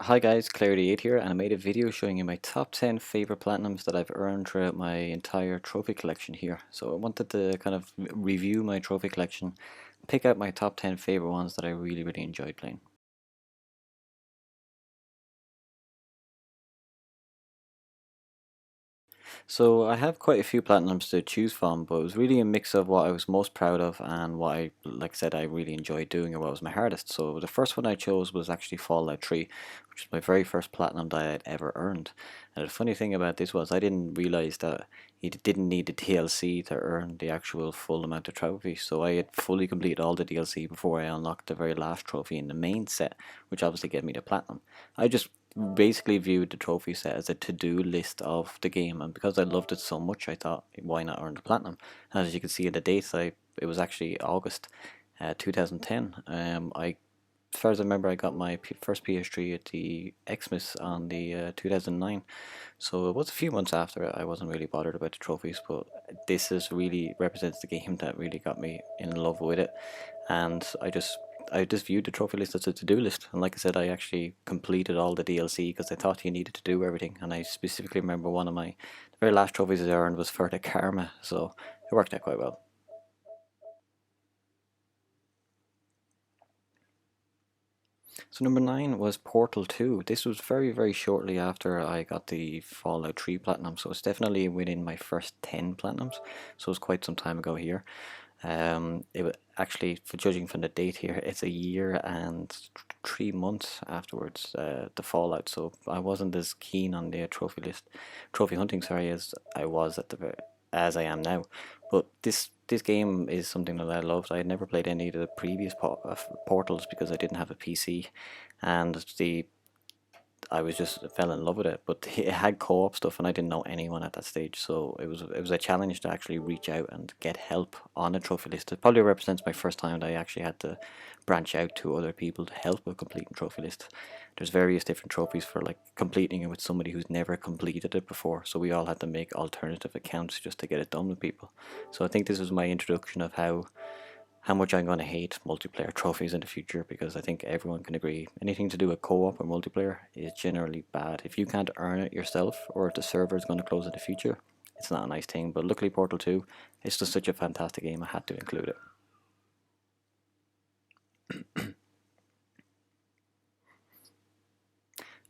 Hi guys, Clarity8 here, and I made a video showing you my top 10 favorite platinums that I've earned throughout my entire trophy collection here. So I wanted to kind of review my trophy collection, pick out my top 10 favorite ones that I really enjoyed playing. So I have quite a few platinums to choose from, but it was really a mix of what I was most proud of and what like I said, I really enjoyed doing or what was my hardest. So the first one I chose was actually Fallout 3, which was my very first platinum that I had ever earned. And the funny thing about this was I didn't realize that you didn't need the DLC to earn the actual full amount of trophies. So I had fully completed all the DLC before I unlocked the very last trophy in the main set, which obviously gave me the platinum. I just basically viewed the trophy set as a to-do list of the game, and because I loved it so much, I thought, why not earn the platinum? And as you can see in the dates, it was actually August 2010. As far as I remember, I got my first PS3 at the Xmas on the 2009. So it was a few months after it. I wasn't really bothered about the trophies, but this is really represents the game that really got me in love with it. And I just viewed the trophy list as a to-do list, and like I said, I actually completed all the DLC because I thought you needed to do everything. And I specifically remember one of the very last trophies I earned was for the Karma, so it worked out quite well. So number 9 was Portal 2. This was very shortly after I got the Fallout 3 Platinum, so it's definitely within my first 10 Platinums, so it's quite some time ago here. It was actually, for judging from the date here, it's a year and 3 months afterwards, the Fallout, so I wasn't as keen on the trophy hunting, sorry, as I was as I am now. But this game is something that I loved. I had never played any of the previous Portals because I didn't have a PC, and I was just fell in love with it. But it had co-op stuff, and I didn't know anyone at that stage, so it was a challenge to actually reach out and get help on a trophy list. It probably represents my first time that I actually had to branch out to other people to help with completing trophy lists. There's various different trophies for like completing it with somebody who's never completed it before, so we all had to make alternative accounts just to get it done with people. So I think this was my introduction of how much I'm going to hate multiplayer trophies in the future, because I think everyone can agree anything to do with co-op or multiplayer is generally bad. If you can't earn it yourself, or if the server is going to close in the future, it's not a nice thing. But luckily Portal 2 is just such a fantastic game, I had to include it.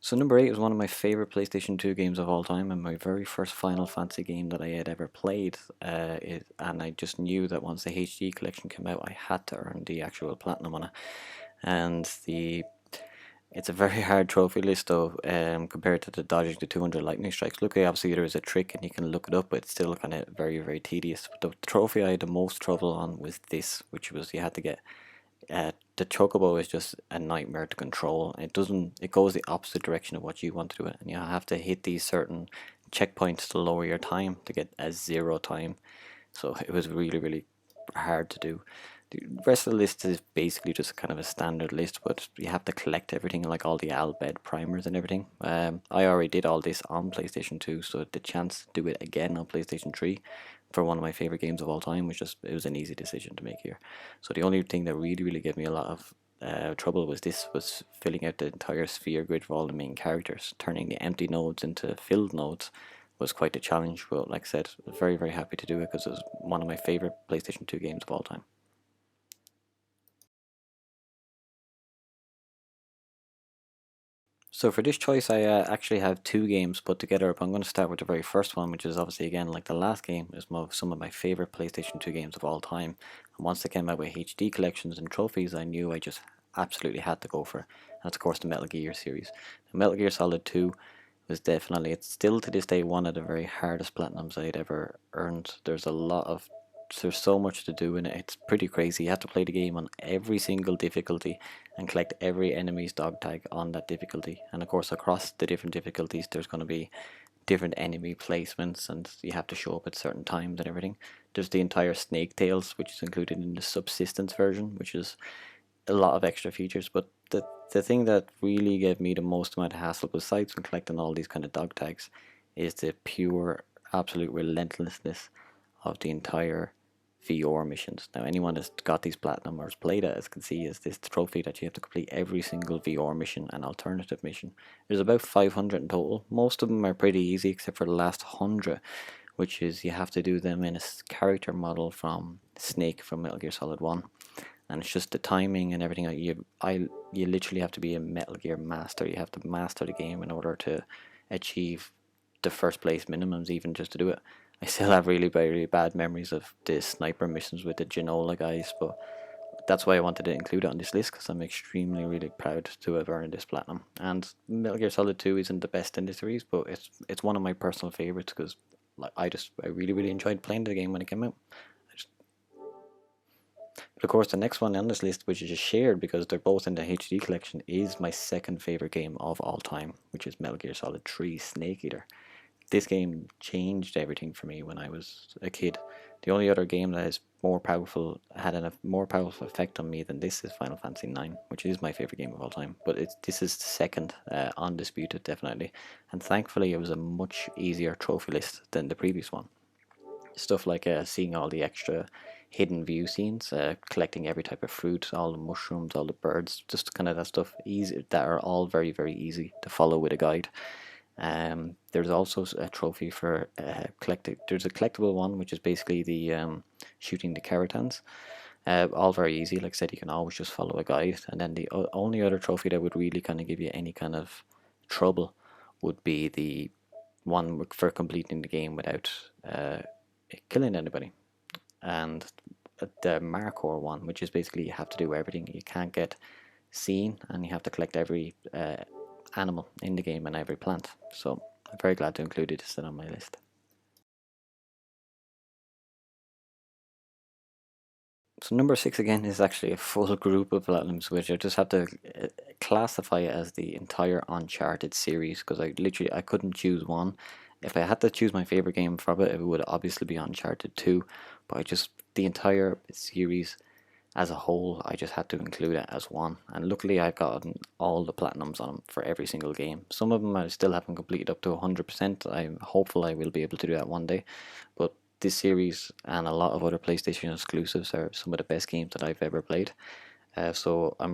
So number 8 was one of my favorite PlayStation 2 games of all time, and my very first Final Fantasy game that I had ever played. And I just knew that once the HD collection came out, I had to earn the actual platinum on it. And it's a very hard trophy list though, compared to the dodging the 200 lightning strikes. Luckily, obviously there is a trick and you can look it up, but it's still kind of very tedious. But the trophy I had the most trouble on was this, which was you had to get the chocobo is just a nightmare to control. It goes the opposite direction of what you want to do it, and you have to hit these certain checkpoints to lower your time to get a zero time. So it was really hard to do. The rest of the list is basically just kind of a standard list, but you have to collect everything, like all the Albed primers and everything. I already did all this on PlayStation 2, so the chance to do it again on PlayStation 3 for one of my favorite games of all time it was an easy decision to make here. So the only thing that really gave me a lot of trouble was filling out the entire sphere grid for all the main characters. Turning the empty nodes into filled nodes was quite a challenge, but like I said, very happy to do it because it was one of my favorite PlayStation 2 games of all time. So for this choice, I actually have two games put together, but I'm going to start with the very first one, which is obviously, again, like the last game, is some of my favorite PlayStation 2 games of all time. And once they came out with HD collections and trophies, I knew I just absolutely had to go for it. And that's, of course, the Metal Gear series. The Metal Gear Solid 2 was definitely, it's still to this day one of the very hardest platinums I'd ever earned. There's so much to do in it. It's pretty crazy. You have to play the game on every single difficulty and collect every enemy's dog tag on that difficulty. And of course, across the different difficulties, there's going to be different enemy placements, and you have to show up at certain times and everything. There's the entire Snake Tales, which is included in the Subsistence version, which is a lot of extra features. But the thing that really gave me the most amount of hassle, besides from collecting all these kind of dog tags, is the pure, absolute relentlessness of the entire VR missions. Now, anyone that's got these platinum or has played it, as can see, is this trophy that you have to complete every single VR mission and alternative mission. There's about 500 in total. Most of them are pretty easy, except for the last 100, which is you have to do them in a character model from Snake from Metal Gear Solid 1. And it's just the timing and everything. You literally have to be a Metal Gear master. You have to master the game in order to achieve the first place minimums, even just to do it. I still have really very bad memories of the sniper missions with the Genola guys, but that's why I wanted to include it on this list, because I'm extremely really proud to have earned this platinum. And Metal Gear Solid 2 isn't the best in the series, but it's one of my personal favorites because like I really enjoyed playing the game when it came out. But of course, the next one on this list, which is just shared because they're both in the HD collection, is my second favorite game of all time, which is Metal Gear Solid 3 Snake Eater. This game changed everything for me when I was a kid. The only other game that is more powerful, had a more powerful effect on me than this is Final Fantasy 9, which is my favorite game of all time. But this is the second, undisputed, definitely. And thankfully, it was a much easier trophy list than the previous one. Stuff like seeing all the extra hidden view scenes, collecting every type of fruit, all the mushrooms, all the birds, just kind of that stuff easy, that are all very easy to follow with a guide. There's also a trophy for there's a collectible one which is basically the shooting the Karatans. All very easy, like I said, you can always just follow a guide. And then the only other trophy that would really kind of give you any kind of trouble would be the one for completing the game without killing anybody. And the Marcor one, which is basically you have to do everything. You can't get seen, and you have to collect every animal in the game and every plant. So I'm very glad to include this on my list. So number 6 again is actually a full group of platinums, which I just have to classify it as the entire Uncharted series, because I couldn't choose one. If I had to choose my favorite game from it, it would obviously be Uncharted 2, but the entire series as a whole, I just had to include it as one. And luckily I've gotten all the platinums on them for every single game. Some of them I still haven't completed up to 100%. I'm hopeful I will be able to do that one day. But this series and a lot of other PlayStation exclusives are some of the best games that I've ever played. So I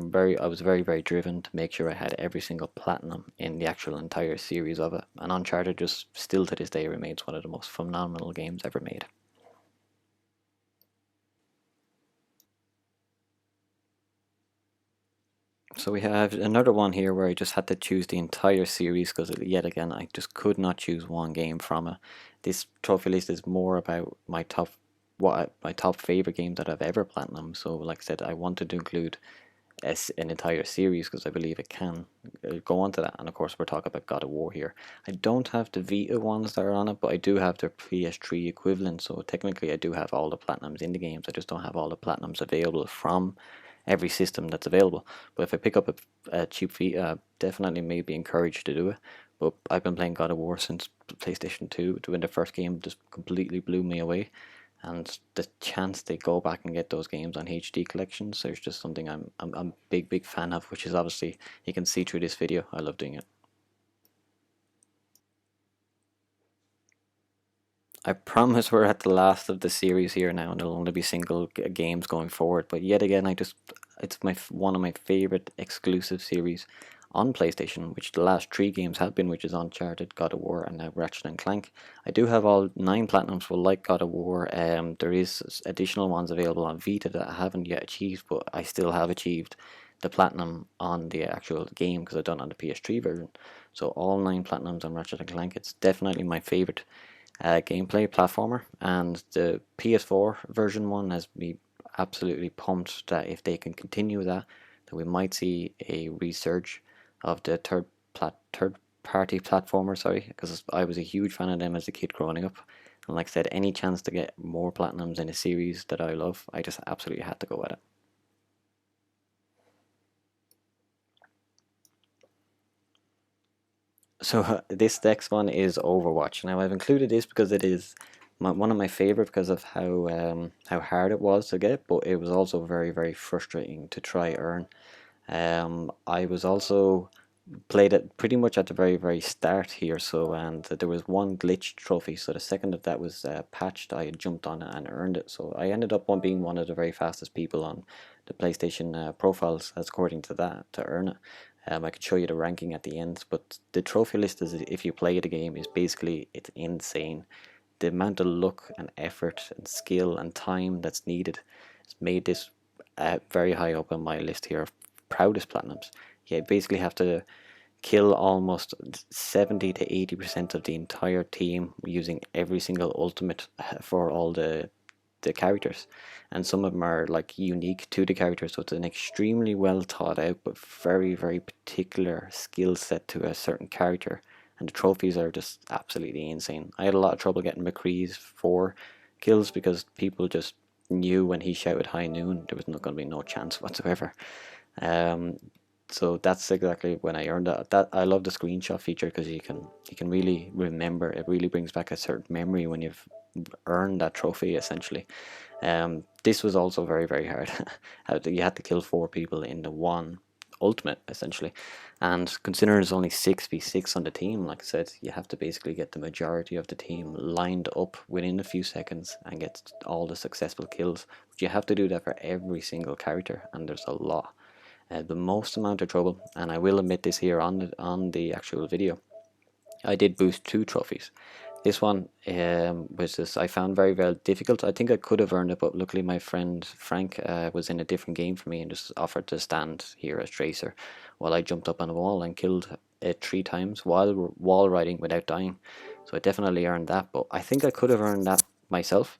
was very driven to make sure I had every single platinum in the actual entire series of it. And Uncharted just still to this day remains one of the most phenomenal games ever made. So we have another one here where I just had to choose the entire series because yet again I just could not choose one game from it. This trophy list is more about my top favorite games that I've ever platinum. So like I said, I wanted to include an entire series because I believe it can go on to that. And of course we're talking about God of War here. I don't have the Vita ones that are on it, but I do have the PS3 equivalent, so technically I do have all the platinums in the games. I just don't have all the platinums available from every system that's available. But if I pick up a cheap Vita, definitely may be encouraged to do it. But I've been playing God of War since PlayStation 2. When the first game just completely blew me away, and the chance to go back and get those games on HD collections, there's just something I'm a big fan of, which is obviously you can see through this video. I love doing it. I promise we're at the last of the series here now, and there'll only be single games going forward. But yet again, it's one of my favorite exclusive series on PlayStation, which the last 3 games have been, which is Uncharted, God of War, and now Ratchet and Clank. I do have all 9 platinums for like God of War. There is additional ones available on Vita that I haven't yet achieved, but I still have achieved the platinum on the actual game because I've done it on the PS3 version. So all 9 platinums on Ratchet and Clank. It's definitely my favorite gameplay platformer, and the PS4 version one has me absolutely pumped that if they can continue that we might see a resurge of the third party platformer, sorry, because I was a huge fan of them as a kid growing up. And like I said, any chance to get more platinums in a series that I love, I just absolutely had to go at it. So this next one is Overwatch. Now I've included this because it is one of my favorite because of how hard it was to get, but it was also very frustrating to try earn. I was also played it pretty much at the very start here. So, and there was one glitch trophy. So the second that was patched, I jumped on it and earned it. So I ended up being one of the very fastest people on the PlayStation profiles, as according to that, to earn it. I could show you the ranking at the end, but the trophy list is, if you play the game, is basically, it's insane. The amount of luck and effort and skill and time that's needed has made this very high up on my list here of proudest platinums. You basically have to kill almost 70 to 80% of the entire team using every single ultimate for all the characters, and some of them are like unique to the characters, so it's an extremely well thought out but very particular skill set to a certain character, and the trophies are just absolutely insane. I had a lot of trouble getting McCree's 4 kills because people just knew when he shouted high noon there was not going to be no chance whatsoever. um, so that's exactly when I earned that. That I love the screenshot feature because you can really remember. It really brings back a certain memory when you've earned that trophy essentially. This was also very hard. You had to kill 4 people in the one ultimate essentially, and considering there's only 6v6 on the team, like I said, you have to basically get the majority of the team lined up within a few seconds and get all the successful kills. But you have to do that for every single character, and there's a lot. The most amount of trouble, and I will admit this here on the actual video, I did boost 2 trophies. This one was just, I found very difficult. I think I could have earned it, but luckily my friend Frank was in a different game for me and just offered to stand here as Tracer while I jumped up on a wall and killed it 3 times while wall riding without dying. So I definitely earned that, but I think I could have earned that myself.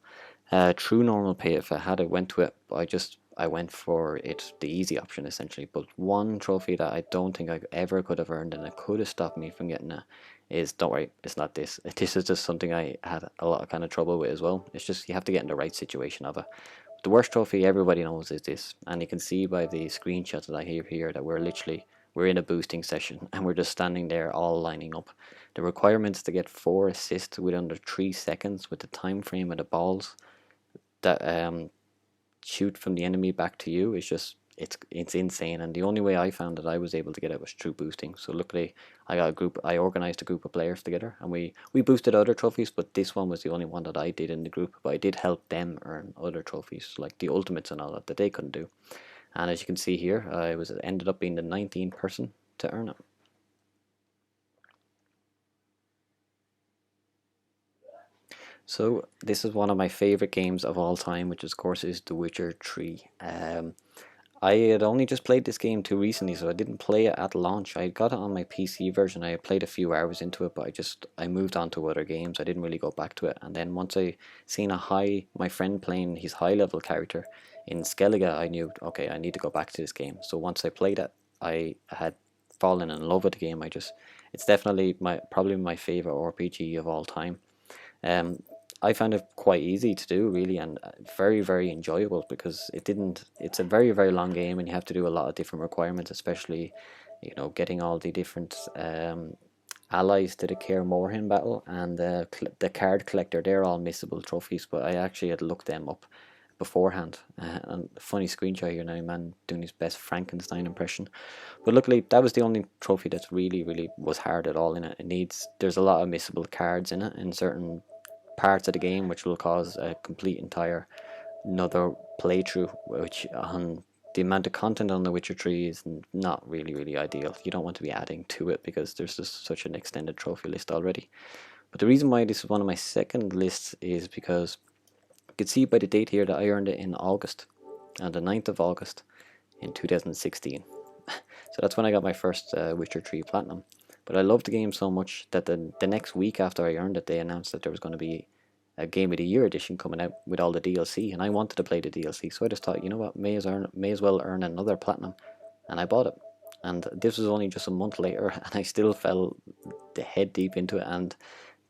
True normal pay if I had it went to it, but I went for it the easy option essentially. But one trophy that I don't think I ever could have earned and it could have stopped me from getting it is, don't worry, it's not this. This is just something I had a lot of kind of trouble with as well. It's just you have to get in the right situation of it. The worst trophy everybody knows is this, and you can see by the screenshots that I have here that we're in a boosting session and we're just standing there all lining up. The requirements to get 4 assists within under 3 seconds with the time frame of the balls that shoot from the enemy back to you is just, it's insane. And the only way I found that I was able to get it was through boosting. So luckily I organized a group of players together and we boosted other trophies, but this one was the only one that I did in the group. But I did help them earn other trophies like the ultimates and all that they couldn't do. And as you can see here, I ended up being the 19th person to earn it. So this is one of my favorite games of all time, which of course is The Witcher 3. I had only just played this game too recently, so I didn't play it at launch. I got it on my PC version. I played a few hours into it, but I moved on to other games. I didn't really go back to it. And then once I seen my friend playing his high level character in Skellige, I knew, okay, I need to go back to this game. So once I played it, I had fallen in love with the game. It's definitely probably my favorite RPG of all time. Um, I found it quite easy to do, really, and very enjoyable because it's a very long game and you have to do a lot of different requirements, especially, getting all the different allies to the Kaer Morhen battle and the card collector. They're all missable trophies, but I actually had looked them up beforehand. And funny screenshot here now, man doing his best Frankenstein impression. But luckily, that was the only trophy that's really was hard at all in it. There's a lot of missable cards in it in certain parts of the game, which will cause a complete entire another playthrough, which on the amount of content on The Witcher 3 is not really ideal. You don't want to be adding to it because there's just such an extended trophy list already. But the reason why this is one of my second lists is because you can see by the date here that I earned it in August, on the 9th of August in 2016. So that's when I got my first Witcher 3 Platinum. But I loved the game so much that the next week after I earned it, they announced that there was going to be a Game of the Year edition coming out with all the DLC, and I wanted to play the DLC, so I just thought, you know what, may as well earn another Platinum, and I bought it. And this was only just a month later, and I still fell the head deep into it, and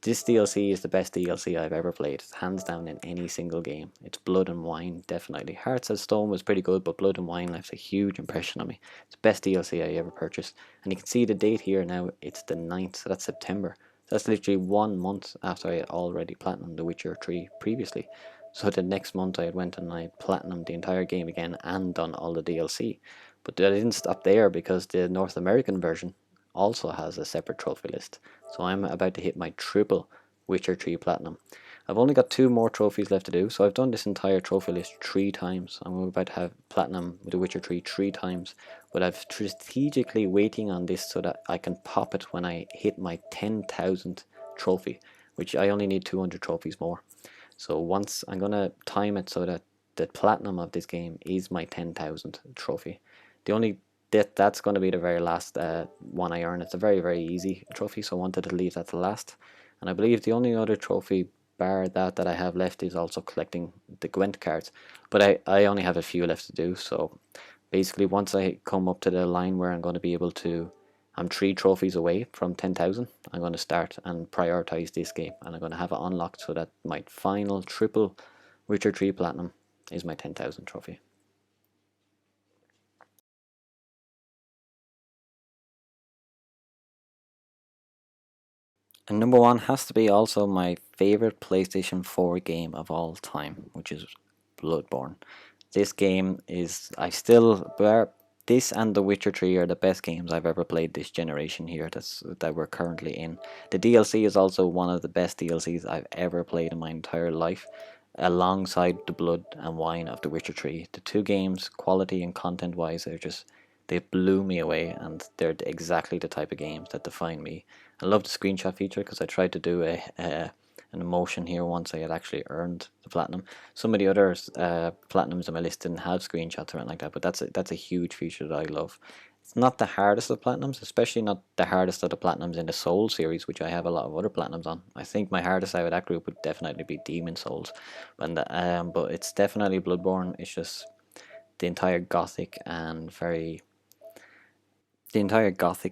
this DLC is the best DLC I've ever played, hands down in any single game. It's Blood and Wine, definitely. Hearts of Stone was pretty good, but Blood and Wine left a huge impression on me. It's the best DLC I ever purchased. And you can see the date here now, it's the 9th, so that's September. So that's literally 1 month after I had already platinumed The Witcher 3 previously. So the next month I went and I platinumed the entire game again and done all the DLC. But I didn't stop there because the North American version also has a separate trophy list. So I'm about to hit my triple Witcher 3 Platinum. I've only got 2 more trophies left to do, so I've done this entire trophy list 3 times. I'm about to have Platinum with The Witcher 3 3 times, but I've strategically waiting on this so that I can pop it when I hit my 10,000th trophy, which I only need 200 trophies more. So once I'm gonna time it so that the platinum of this game is my 10,000th trophy. The only that's going to be the very last one I earn. It's a very easy trophy, so I wanted to leave that to last. And I believe the only other trophy bar that I have left is also collecting the Gwent cards, but I only have a few left to do. So basically once I come up to the line where I'm going to be able to, I'm 3 trophies away from 10,000, I'm going to start and prioritize this game, and I'm going to have it unlocked so that my final triple Witcher 3 Platinum is my 10,000 trophy. And number 1 has to be also my favorite PlayStation 4 game of all time, which is Blood-Borne. This game is, this and The Witcher 3 are the best games I've ever played this generation here that we're currently in. The DLC is also one of the best DLCs I've ever played in my entire life, alongside the Blood and Wine of The Witcher 3. The two games, quality and content wise, they blew me away, and they're exactly the type of games that define me. I love the screenshot feature because I tried to do an emotion here once I had actually earned the platinum. Some of the other platinums on my list didn't have screenshots or anything like that, but that's a huge feature that I love. It's not the hardest of platinums, especially not the hardest of the platinums in the Soul series, which I have a lot of other platinums on. I think my hardest out of that group would definitely be Demon Souls, but it's definitely Bloodborne. It's just the entire gothic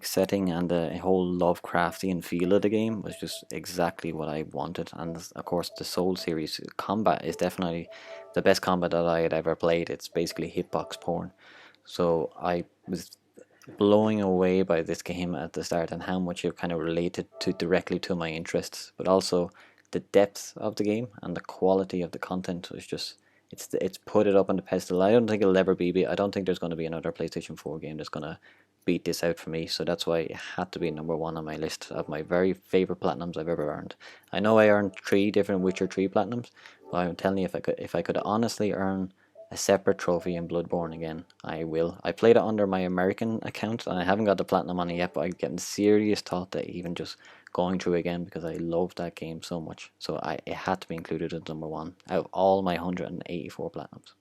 setting and the whole Lovecraftian feel of the game was just exactly what I wanted. And of course the Soul series combat is definitely the best combat that I had ever played. It's basically hitbox porn. So I was blowing away by this game at the start, and how much it kind of related to directly to my interests, but also the depth of the game and the quality of the content was just, it's put it up on the pedestal. I don't think it'll ever be beat. I don't think there's going to be another PlayStation 4 game that's going to beat this out for me, so that's why it had to be number 1 on my list of my very favorite platinums I've ever earned. I know I earned 3 different Witcher 3 platinums, but I'm telling you, if I could honestly earn a separate trophy in Bloodborne again, I will. I played it under my American account and I haven't got the platinum on it yet, but I'm getting serious thought that even just going through again, because I love that game so much. So it had to be included as number 1 out of all my 184 platinums.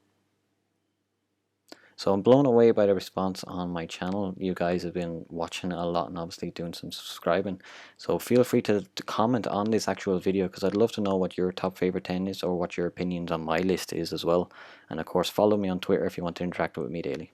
So I'm blown away by the response on my channel. You guys have been watching a lot and obviously doing some subscribing. So feel free to comment on this actual video, because I'd love to know what your top favorite 10 is, or what your opinions on my list is as well. And of course follow me on Twitter if you want to interact with me daily.